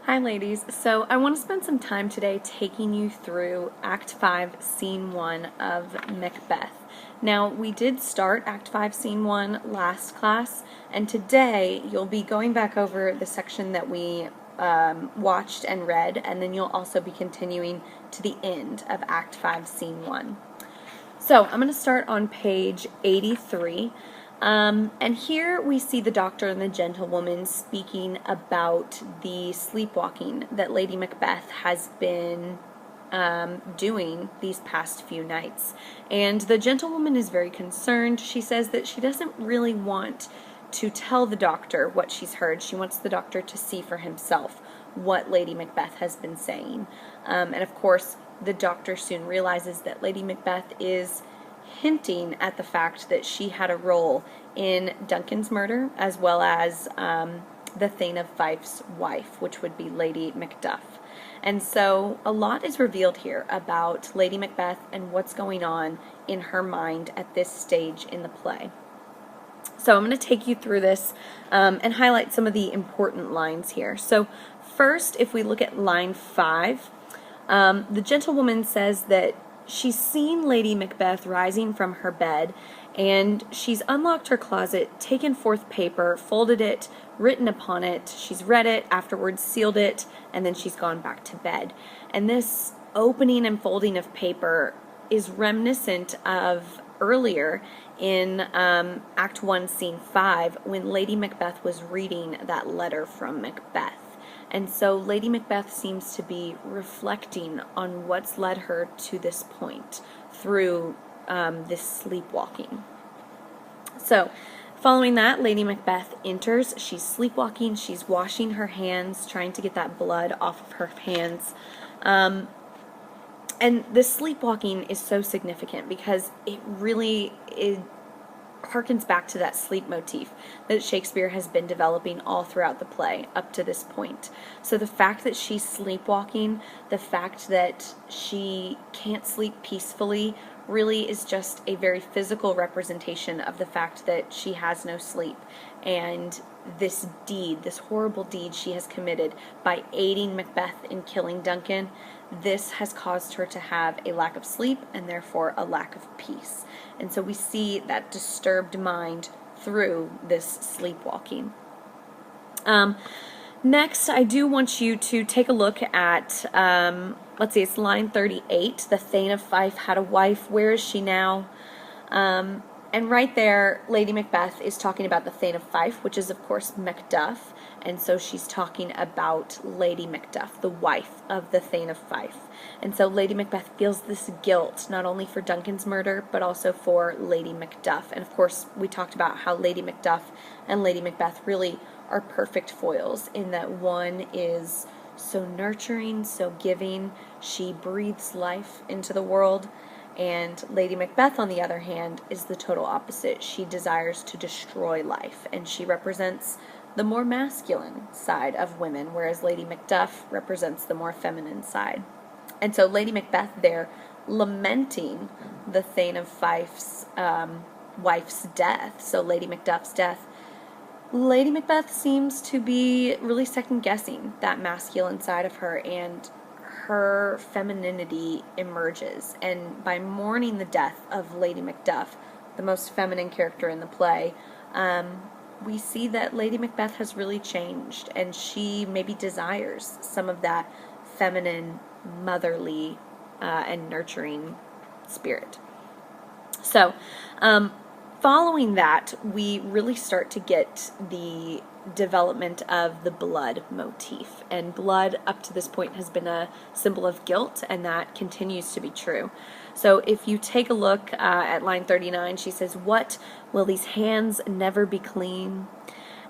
Hi ladies, so I want to spend some time today taking you through Act 5, Scene 1 of Macbeth. Now, we did start Act 5, Scene 1 last class, and today you'll be going back over the section that we watched and read, and then you'll also be continuing to the end of Act 5, Scene 1. So, I'm going to start on page 83. And here we see the doctor and the gentlewoman speaking about the sleepwalking that Lady Macbeth has been doing these past few nights. And the gentlewoman is very concerned. She says that she doesn't really want to tell the doctor what she's heard. She wants the doctor to see for himself what Lady Macbeth has been saying. And of course, the doctor soon realizes that Lady Macbeth is hinting at the fact that she had a role in Duncan's murder, as well as the Thane of Fife's wife, which would be Lady Macduff. And so a lot is revealed here about Lady Macbeth and what's going on in her mind at this stage in the play. So I'm going to take you through this and highlight some of the important lines here. So first, if we look at line 5, the gentlewoman says that she's seen Lady Macbeth rising from her bed, and she's unlocked her closet, taken forth paper, folded it, written upon it, she's read it, afterwards sealed it, and then she's gone back to bed. And this opening and folding of paper is reminiscent of earlier in Act 1, Scene 5, when Lady Macbeth was reading that letter from Macbeth. And so Lady Macbeth seems to be reflecting on what's led her to this point through this sleepwalking. So, following that, Lady Macbeth enters. She's sleepwalking. She's washing her hands, trying to get that blood off of her hands. And this sleepwalking is so significant because it really harkens back to that sleep motif that Shakespeare has been developing all throughout the play up to this point. So the fact that she's sleepwalking, the fact that she can't sleep peacefully, really is just a very physical representation of the fact that she has no sleep. And this deed, this horrible deed she has committed by aiding Macbeth in killing Duncan, this has caused her to have a lack of sleep and therefore a lack of peace. And so we see that disturbed mind through this sleepwalking. Next, I do want you to take a look at, let's see, it's line 38. The Thane of Fife had a wife. Where is she now? And right there, Lady Macbeth is talking about the Thane of Fife, which is, of course, Macduff. And so she's talking about Lady Macduff, the wife of the Thane of Fife. And so Lady Macbeth feels this guilt, not only for Duncan's murder, but also for Lady Macduff. And of course, we talked about how Lady Macduff and Lady Macbeth really are perfect foils, in that one is so nurturing, so giving. She breathes life into the world. And Lady Macbeth, on the other hand, is the total opposite. She desires to destroy life, and she represents the more masculine side of women, whereas Lady Macduff represents the more feminine side. And so Lady Macbeth there, lamenting the Thane of Fife's wife's death, so Lady Macduff's death, Lady Macbeth seems to be really second-guessing that masculine side of her, and her femininity emerges. And by mourning the death of Lady Macduff, the most feminine character in the play, we see that Lady Macbeth has really changed, and she maybe desires some of that feminine, motherly, and nurturing spirit. So, following that, we really start to get the development of the blood motif. And blood, up to this point, has been a symbol of guilt, and that continues to be true. So if you take a look at line 39, she says, "What, will these hands never be clean?"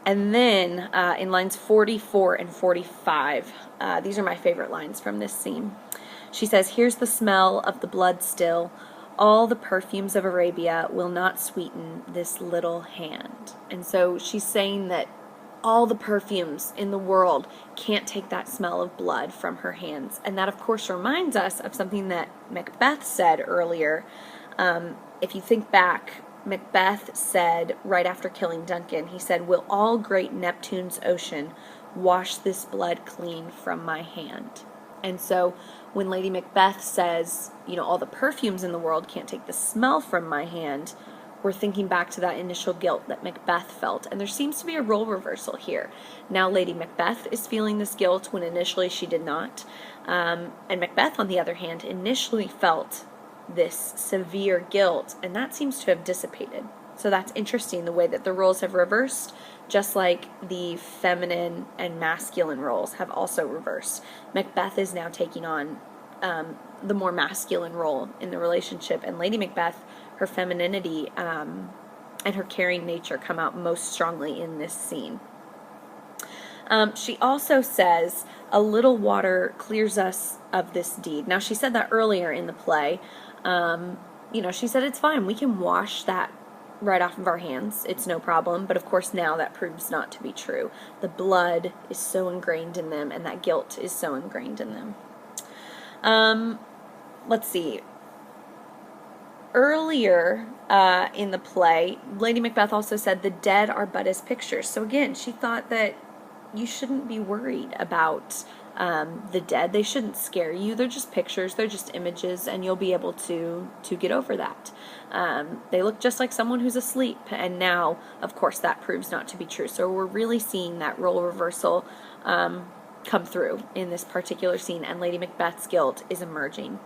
And then in lines 44 and 45, these are my favorite lines from this scene. She says, "Here's the smell of the blood still. All the perfumes of Arabia will not sweeten this little hand." And so she's saying that all the perfumes in the world can't take that smell of blood from her hands. And that, of course, reminds us of something that Macbeth said earlier. If you think back, Macbeth said, right after killing Duncan, he said, "Will all great Neptune's ocean wash this blood clean from my hand. And so when Lady Macbeth says, all the perfumes in the world can't take the smell from my hand, we're thinking back to that initial guilt that Macbeth felt. And there seems to be a role reversal here. Now Lady Macbeth is feeling this guilt when initially she did not. And Macbeth, on the other hand, initially felt this severe guilt, and that seems to have dissipated. So that's interesting, the way that the roles have reversed, just like the feminine and masculine roles have also reversed. Macbeth is now taking on the more masculine role in the relationship, and Lady Macbeth, her femininity and her caring nature come out most strongly in this scene. She also says, a little water clears us of this deed. Now, she said that earlier in the play. She said it's fine. We can wash that right off of our hands. It's no problem. But of course now that proves not to be true. The blood is so ingrained in them, and that guilt is so ingrained in them. Let's see. Earlier in the play, Lady Macbeth also said the dead are but as pictures. So again, she thought that you shouldn't be worried about the dead. They shouldn't scare you. They're just pictures. They're just images, and you'll be able to get over that. They look just like someone who's asleep, and now, of course, that proves not to be true. So we're really seeing that role reversal come through in this particular scene, and Lady Macbeth's guilt is emerging.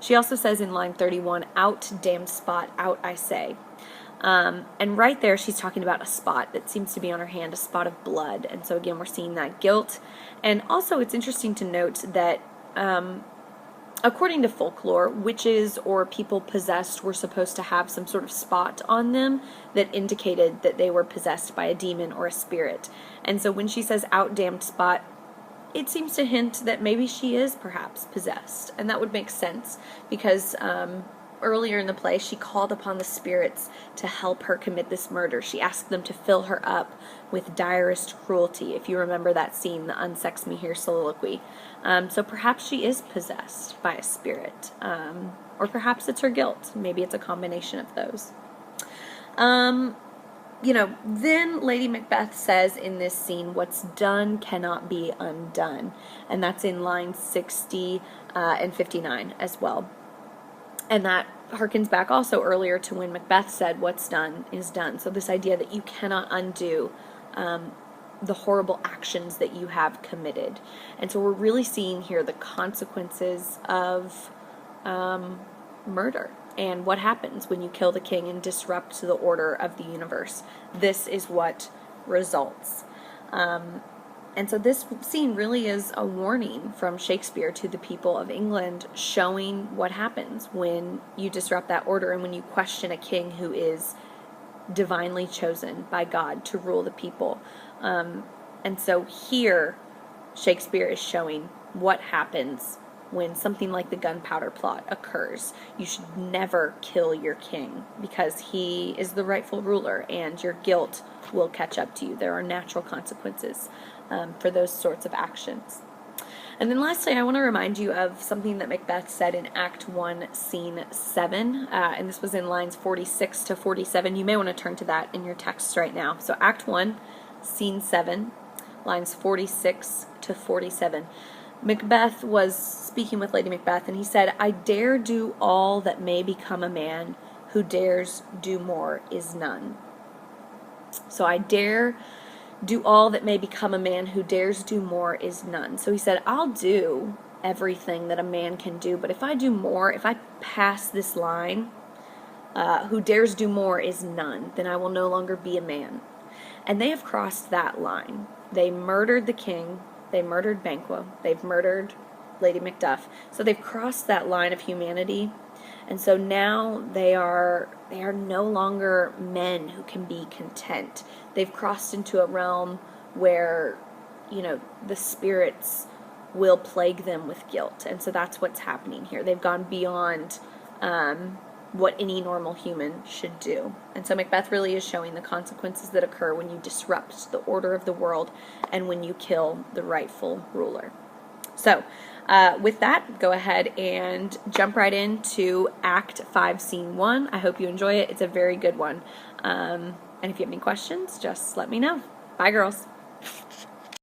She also says in line 31, "Out, damned spot, out, I say." And right there, she's talking about a spot that seems to be on her hand, a spot of blood. And so again, we're seeing that guilt. And also, it's interesting to note that according to folklore, witches or people possessed were supposed to have some sort of spot on them that indicated that they were possessed by a demon or a spirit. And so when she says "out, damned spot," it seems to hint that maybe she is perhaps possessed. And that would make sense because earlier in the play, she called upon the spirits to help her commit this murder. She asked them to fill her up with direst cruelty. If you remember that scene, the "Unsex Me Here" soliloquy. So perhaps she is possessed by a spirit. Or perhaps it's her guilt. Maybe it's a combination of those. Then Lady Macbeth says in this scene, "What's done cannot be undone." And that's in lines 60 and 59 as well. And that harkens back also earlier to when Macbeth said, "What's done is done." So this idea that you cannot undo the horrible actions that you have committed. And so we're really seeing here the consequences of murder and what happens when you kill the king and disrupt the order of the universe. This is what results. And so this scene really is a warning from Shakespeare to the people of England, showing what happens when you disrupt that order and when you question a king who is divinely chosen by God to rule the people. And so here, Shakespeare is showing what happens when something like the gunpowder plot occurs. You should never kill your king because he is the rightful ruler, and your guilt will catch up to you. There are natural consequences for those sorts of actions. And then lastly, I want to remind you of something that Macbeth said in Act 1, Scene 7, and this was in lines 46 to 47. You may want to turn to that in your text right now. So Act 1, Scene 7, lines 46 to 47. Macbeth was speaking with Lady Macbeth, and he said, "I dare do all that may become a man, who dares do more is none." So I dare do all that may become a man, who dares do more is none. So he said, I'll do everything that a man can do, but if I do more, if I pass this line, who dares do more is none, then I will no longer be a man. And they have crossed that line. They murdered the king, they murdered Banquo, they've murdered Lady Macduff. So they've crossed that line of humanity, and so now they are no longer men who can be content. They've crossed into a realm where, the spirits will plague them with guilt. And so that's what's happening here. They've gone beyond what any normal human should do. And so Macbeth really is showing the consequences that occur when you disrupt the order of the world and when you kill the rightful ruler. So, with that, go ahead and jump right into Act 5, Scene 1. I hope you enjoy it. It's a very good one. And if you have any questions, just let me know. Bye, girls.